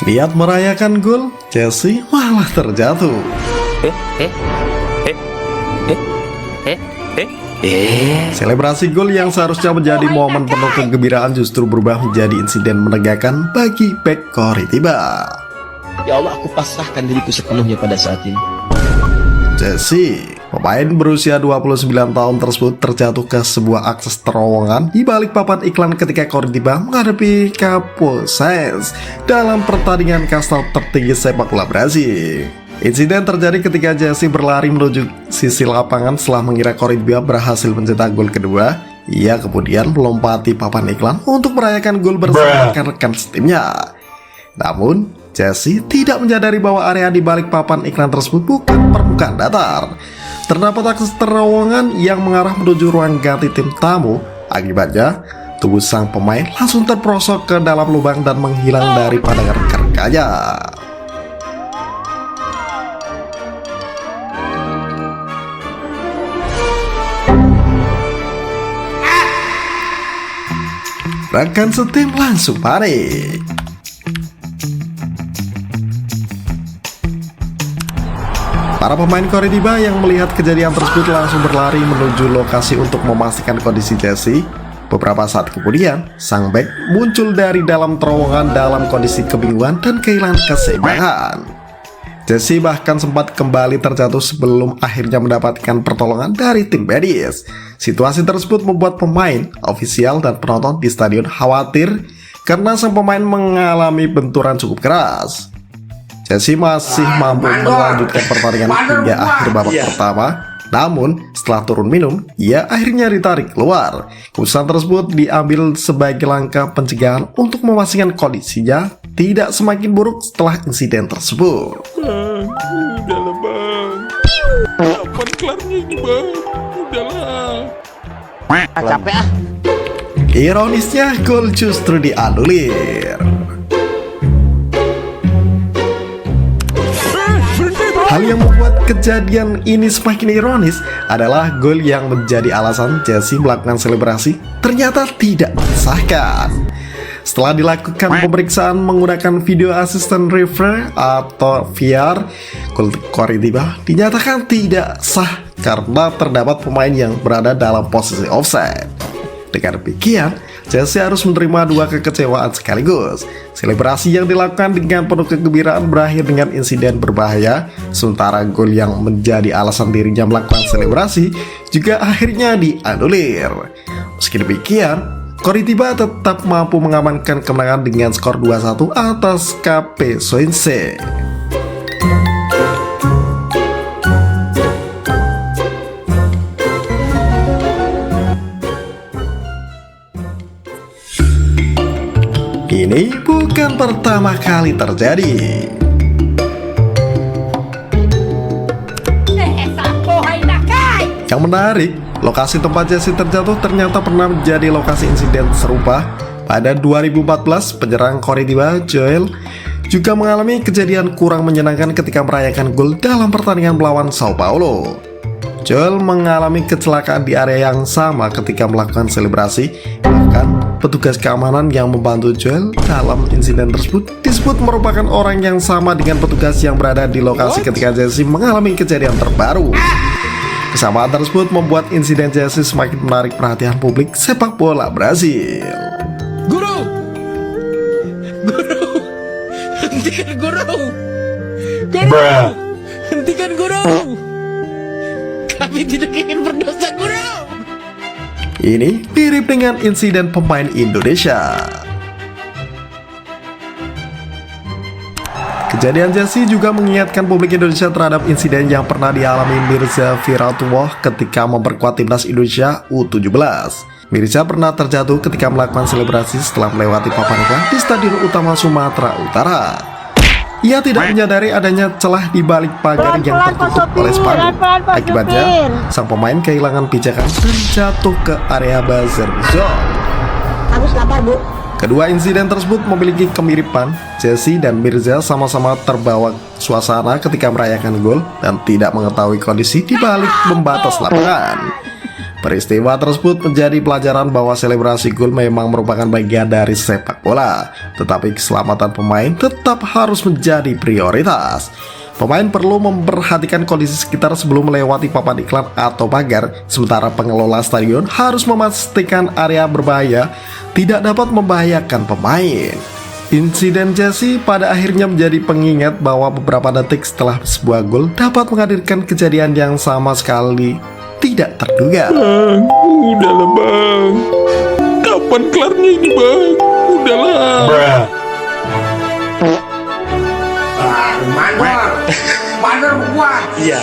Niat merayakan gol, Chelsea malah terjatuh. Selebrasi gol yang seharusnya menjadi momen penuh kegembiraan justru berubah menjadi insiden menegangkan bagi bek Coritiba. Ya Allah, aku pasrahkan diriku sepenuhnya pada saat ini. Chelsea, pemain berusia 29 tahun tersebut terjatuh ke sebuah akses terowongan di balik papan iklan ketika Coritiba menghadapi Capozes dalam pertandingan kasta tertinggi sepak bola Brasil. Insiden terjadi ketika Chelsea berlari menuju sisi lapangan setelah mengira Coritiba berhasil mencetak gol kedua. Ia kemudian melompati papan iklan untuk merayakan gol bersama rekan-rekan setimnya. Namun, Chelsea tidak menyadari bahwa area di balik papan iklan tersebut bukan permukaan datar. Terdapat akses terowongan yang mengarah menuju ruang ganti tim tamu. Akibatnya, tubuh sang pemain langsung terperosok ke dalam lubang dan menghilang dari pandangan rekan-rekannya. Rekan setim langsung panik. Para pemain Coritiba yang melihat kejadian tersebut langsung berlari menuju lokasi untuk memastikan kondisi Chelsea. Beberapa saat kemudian, sang bek muncul dari dalam terowongan dalam kondisi kebingungan dan kehilangan keseimbangan. Chelsea bahkan sempat kembali terjatuh sebelum akhirnya mendapatkan pertolongan dari tim medis. Situasi tersebut membuat pemain, ofisial, dan penonton di stadion khawatir karena sang pemain mengalami benturan cukup keras. Chelsea masih mampu melanjutkan pertandingan hingga akhir babak pertama. Namun, setelah turun minum, ia akhirnya ditarik keluar. Keputusan tersebut diambil sebagai langkah pencegahan untuk memastikan kondisinya tidak semakin buruk setelah insiden tersebut. Udahlah bang, kapan kelarnya ini bang? Udahlah. Capek ah. Ironisnya, gol justru dianulir. Hal yang membuat kejadian ini semakin ironis adalah gol yang menjadi alasan Chelsea melakukan selebrasi ternyata tidak disahkan. Setelah dilakukan pemeriksaan menggunakan video assistant referee atau VAR, gol Coritiba dinyatakan tidak sah karena terdapat pemain yang berada dalam posisi offside. Dengan demikian, Chelsea harus menerima dua kekecewaan sekaligus. Selebrasi yang dilakukan dengan penuh kegembiraan berakhir dengan insiden berbahaya, sementara gol yang menjadi alasan dirinya melakukan selebrasi juga akhirnya dianulir. Meski demikian, Coritiba tetap mampu mengamankan kemenangan dengan skor 2-1 atas Capozes. Ini bukan pertama kali terjadi. Yang menarik, lokasi tempat Chelsea terjatuh ternyata pernah menjadi lokasi insiden serupa. Pada 2014, penyerang Coritiba, Joel, juga mengalami kejadian kurang menyenangkan ketika merayakan gol dalam pertandingan melawan Sao Paulo. Joel mengalami kecelakaan di area yang sama ketika melakukan selebrasi. Bahkan, petugas keamanan yang membantu Joel dalam insiden tersebut disebut merupakan orang yang sama dengan petugas yang berada di lokasi ketika Chelsea mengalami kejadian terbaru. Kesamaan tersebut membuat insiden Chelsea semakin menarik perhatian publik sepak bola Brasil. Guru, hentikan guru, hentikan guru. Kami tidak ingin berdosa guru. Ini mirip dengan insiden pemain Indonesia. Kejadian Chelsea juga mengingatkan publik Indonesia terhadap insiden yang pernah dialami Mirza Viratullah ketika memperkuat timnas Indonesia U17. Mirza pernah terjatuh ketika melakukan selebrasi setelah melewati papan iklan di Stadion Utama Sumatera Utara. Ia tidak menyadari adanya celah di balik pagar yang tertutup oleh spanduk. Akibatnya, sang pemain kehilangan pijakan dan jatuh ke area buzzer zone. Agus lapar, Bu. Kedua insiden tersebut memiliki kemiripan. Chelsea dan Mirza sama-sama terbawa suasana ketika merayakan gol dan tidak mengetahui kondisi di balik pembatas lapangan. Peristiwa tersebut menjadi pelajaran bahwa selebrasi gol memang merupakan bagian dari sepak bola, tetapi keselamatan pemain tetap harus menjadi prioritas. Pemain perlu memperhatikan kondisi sekitar sebelum melewati papan iklan atau pagar, sementara pengelola stadion harus memastikan area berbahaya tidak dapat membahayakan pemain. Insiden Jesse pada akhirnya menjadi pengingat bahwa beberapa detik setelah sebuah gol dapat menghadirkan kejadian yang sama sekali tidak terduga. Bang, udahlah bang. Kapan kelarnya ini bang? Udahlah. Mandor kuat. Iya.